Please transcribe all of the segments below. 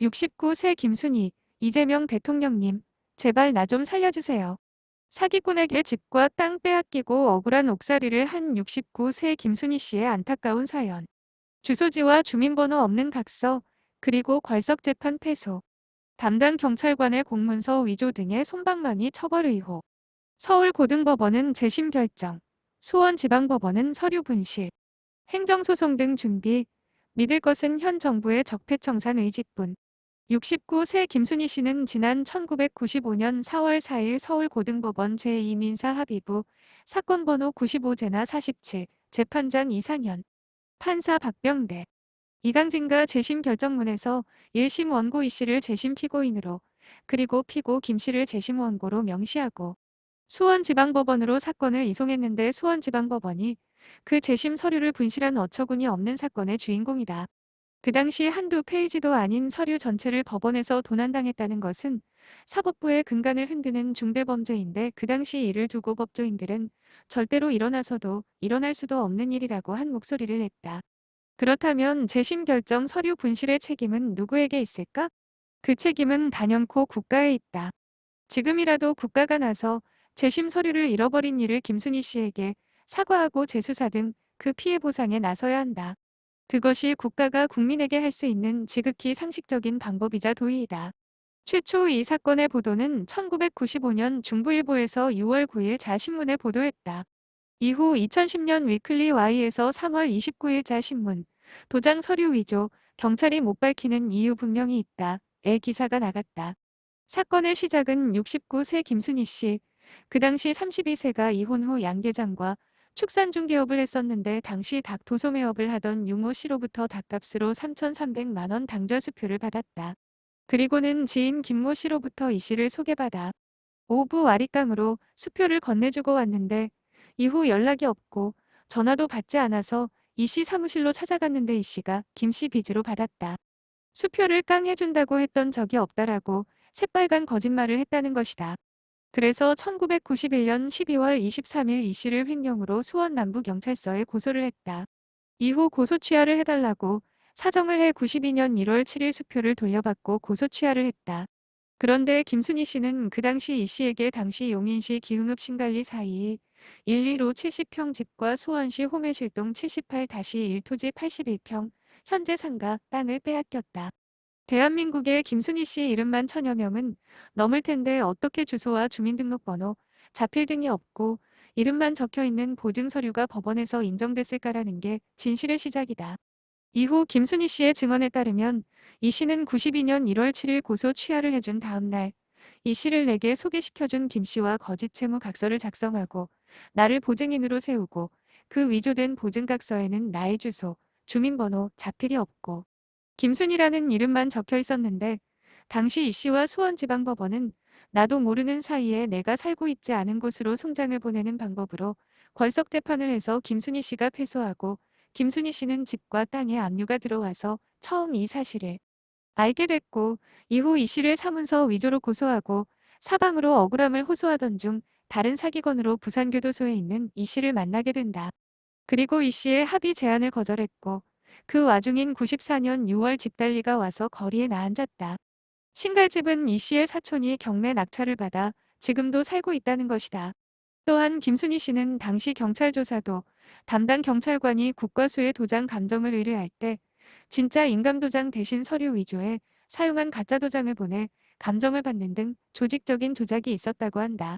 69세 김순희, 이재명 대통령님, 제발 나 좀 살려주세요. 사기꾼에게 집과 땅 빼앗기고 억울한 옥살이를 한 69세 김순희 씨의 안타까운 사연. 주소지와 주민번호 없는 각서, 그리고 괄석재판 패소, 담당 경찰관의 공문서 위조 등의 솜방망이 처벌 의혹. 서울고등법원은 재심 결정, 수원지방법원은 서류 분실, 행정소송 등 준비, 믿을 것은 현 정부의 적폐청산 의지뿐. 69세 김순희 씨는 지난 1995년 4월 4일 서울고등법원 제2민사합의부 사건 번호 95제나 47, 재판장 이상현, 판사 박병대, 이강진과 재심 결정문에서 1심 원고 이 씨를 재심 피고인으로, 그리고 피고 김 씨를 재심 원고로 명시하고 수원지방법원으로 사건을 이송했는데 수원지방법원이 그 재심 서류를 분실한 어처구니 없는 사건의 주인공이다. 그 당시 한두 페이지도 아닌 서류 전체를 법원에서 도난당했다는 것은 사법부의 근간을 흔드는 중대범죄인데 그 당시 이를 두고 법조인들은 절대로 일어나서도 일어날 수도 없는 일이라고 한 목소리를 냈다. 그렇다면 재심 결정 서류 분실의 책임은 누구에게 있을까? 그 책임은 단연코 국가에 있다. 지금이라도 국가가 나서 재심 서류를 잃어버린 일을 김순희 씨에게 사과하고 재수사 등 그 피해 보상에 나서야 한다. 그것이 국가가 국민에게 할 수 있는 지극히 상식적인 방법이자 도리이다. 최초 이 사건의 보도는 1995년 중부일보에서 6월 9일 자신문에 보도했다. 이후 2010년 위클리 Y에서 3월 29일 자신문, 도장 서류 위조, 경찰이 못 밝히는 이유 분명히 있다의 기사가 나갔다. 사건의 시작은 69세 김순희 씨, 그 당시 32세가 이혼 후 양계장과 축산중개업을 했었는데 당시 닭 도소매업을 하던 유모 씨로부터 닭값으로 3,300만 원 당좌 수표를 받았다. 그리고는 지인 김모 씨로부터 이 씨를 소개받아 오부 와리깡으로 수표를 건네주고 왔는데 이후 연락이 없고 전화도 받지 않아서 이 씨 사무실로 찾아갔는데 이 씨가 김 씨 빚으로 받았다. 수표를 깡해준다고 했던 적이 없다라고 새빨간 거짓말을 했다는 것이다. 그래서 1991년 12월 23일 이 씨를 횡령으로 수원 남부경찰서에 고소를 했다. 이후 고소 취하를 해달라고 사정을 해 92년 1월 7일 수표를 돌려받고 고소 취하를 했다. 그런데 김순희 씨는 그 당시 이 씨에게 당시 용인시 기흥읍 신갈리 사이 1, 2로 70평 집과 수원시 호매실동 78-1 토지 81평, 현재 상가 땅을 빼앗겼다. 대한민국의 김순희 씨 이름만 천여 명은 넘을 텐데 어떻게 주소와 주민등록번호, 자필 등이 없고 이름만 적혀 있는 보증 서류가 법원에서 인정됐을까라는 게 진실의 시작이다. 이후 김순희 씨의 증언에 따르면 이 씨는 92년 1월 7일 고소 취하를 해준 다음 날 이 씨를 내게 소개시켜준 김 씨와 거짓 채무 각서를 작성하고 나를 보증인으로 세우고 그 위조된 보증각서에는 나의 주소, 주민번호, 자필이 없고 김순이라는 이름만 적혀 있었는데 당시 이 씨와 수원지방법원은 나도 모르는 사이에 내가 살고 있지 않은 곳으로 송장을 보내는 방법으로 궐석 재판을 해서 김순희 씨가 패소하고 김순희 씨는 집과 땅에 압류가 들어와서 처음 이 사실을 알게 됐고 이후 이 씨를 사문서 위조로 고소하고 사방으로 억울함을 호소하던 중 다른 사기건으로 부산교도소에 있는 이 씨를 만나게 된다. 그리고 이 씨의 합의 제안을 거절했고 그 와중인 94년 6월 집달리가 와서 거리에 나앉았다. 신갈집은 이 씨의 사촌이 경매 낙찰을 받아 지금도 살고 있다는 것이다. 또한 김순희 씨는 당시 경찰 조사도 담당 경찰관이 국과수의 도장 감정을 의뢰할 때 진짜 인감도장 대신 서류 위조에 사용한 가짜 도장을 보내 감정을 받는 등 조직적인 조작이 있었다고 한다.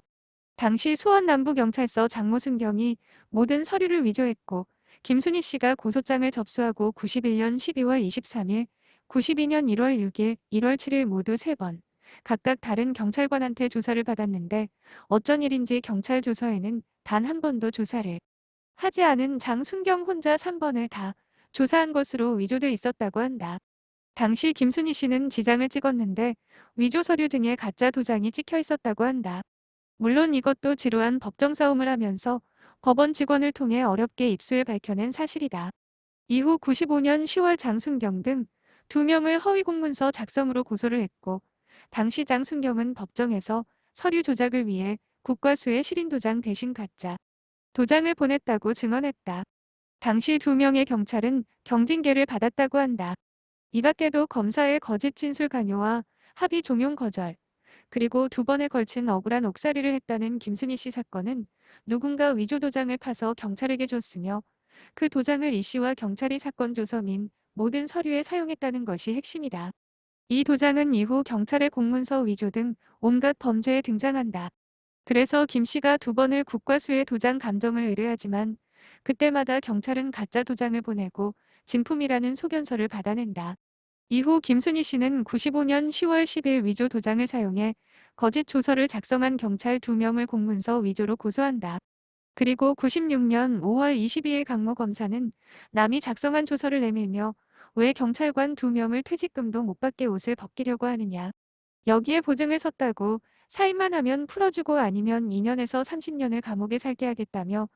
당시 수원남부경찰서 장모순경이 모든 서류를 위조했고 김순희 씨가 고소장을 접수하고 91년 12월 23일, 92년 1월 6일, 1월 7일 모두 3번 각각 다른 경찰관한테 조사를 받았는데 어쩐 일인지 경찰 조서에는 단 한 번도 조사를 하지 않은 장순경 혼자 3번을 다 조사한 것으로 위조돼 있었다고 한다. 당시 김순희 씨는 지장을 찍었는데 위조 서류 등에 가짜 도장이 찍혀 있었다고 한다. 물론 이것도 지루한 법정 싸움을 하면서 법원 직원을 통해 어렵게 입수해 밝혀낸 사실이다. 이후 95년 10월 장순경 등 2명을 허위 공문서 작성으로 고소를 했고 당시 장순경은 법정에서 서류 조작을 위해 국과수의 실인도장 대신 가짜 도장을 보냈다고 증언했다. 당시 2명의 경찰은 경징계를 받았다고 한다. 이 밖에도 검사의 거짓 진술 강요와 합의 종용 거절, 그리고 두 번에 걸친 억울한 옥살이를 했다는 김순희 씨 사건은 누군가 위조 도장을 파서 경찰에게 줬으며 그 도장을 이 씨와 경찰이 사건 조서 민 모든 서류에 사용했다는 것이 핵심이다. 이 도장은 이후 경찰의 공문서 위조 등 온갖 범죄에 등장한다. 그래서 김 씨가 두 번을 국과수의 도장 감정을 의뢰하지만 그때마다 경찰은 가짜 도장을 보내고 진품이라는 소견서를 받아낸다. 이후 김순희 씨는 95년 10월 10일 위조 도장을 사용해 거짓 조서를 작성한 경찰 2명을 공문서 위조로 고소한다. 그리고 96년 5월 22일 강모 검사는 남이 작성한 조서를 내밀며 왜 경찰관 2명을 퇴직금도 못 받게 옷을 벗기려고 하느냐. 여기에 보증을 섰다고 사인만 하면 풀어주고 아니면 2년에서 30년을 감옥에 살게 하겠다며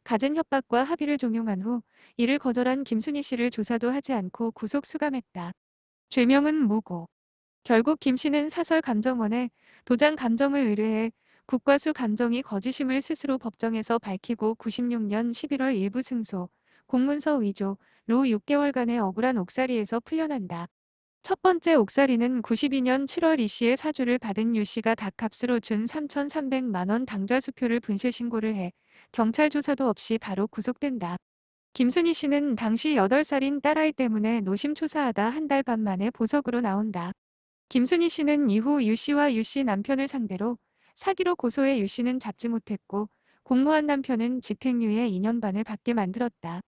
갖은 협박과 합의를 종용한 후 이를 거절한 김순희 씨를 조사도 하지 않고 구속 수감했다. 죄명은 무고. 결국 김 씨는 사설 감정원에 도장 감정을 의뢰해 국과수 감정이 거짓임을 스스로 법정에서 밝히고 96년 11월 일부 승소, 공문서 위조로 6개월간의 억울한 옥살이에서 풀려난다. 첫 번째 옥살이는 92년 7월 이 씨의 사주를 받은 유 씨가 닭값으로 준 3,300만 원 당좌수표를 분실 신고를 해 경찰 조사도 없이 바로 구속된다. 김순희 씨는 당시 8살인 딸아이 때문에 노심초사하다 한 달 반 만에 보석으로 나온다. 김순희 씨는 이후 유 씨와 유 씨 남편을 상대로 사기로 고소해 유 씨는 잡지 못했고 공무원 남편은 집행유예 2년 반을 받게 만들었다.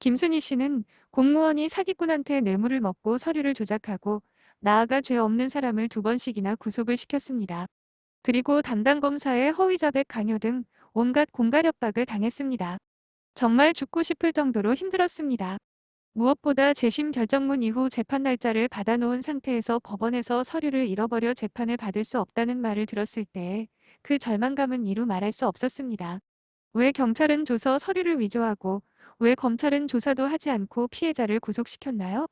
김순희 씨는 공무원이 사기꾼한테 뇌물을 먹고 서류를 조작하고 나아가 죄 없는 사람을 2번씩이나 구속을 시켰습니다. 그리고 담당 검사의 허위 자백 강요 등 온갖 공갈 협박을 당했습니다. 정말 죽고 싶을 정도로 힘들었습니다. 무엇보다 재심 결정문 이후 재판 날짜를 받아놓은 상태에서 법원에서 서류를 잃어버려 재판을 받을 수 없다는 말을 들었을 때 그 절망감은 이루 말할 수 없었습니다. 왜 경찰은 조서 서류를 위조하고 왜 검찰은 조사도 하지 않고 피해자를 구속시켰나요?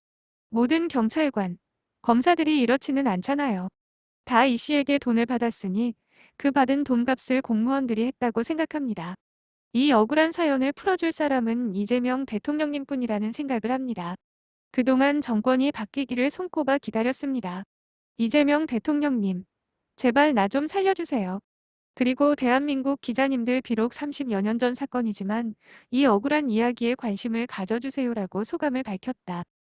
모든 경찰관, 검사들이 이렇지는 않잖아요. 다 이 씨에게 돈을 받았으니 그 받은 돈값을 공무원들이 했다고 생각합니다. 이 억울한 사연을 풀어줄 사람은 이재명 대통령님뿐이라는 생각을 합니다. 그동안 정권이 바뀌기를 손꼽아 기다렸습니다. 이재명 대통령님, 제발 나 좀 살려주세요. 그리고 대한민국 기자님들 비록 30여 년 전 사건이지만 이 억울한 이야기에 관심을 가져주세요라고 소감을 밝혔다.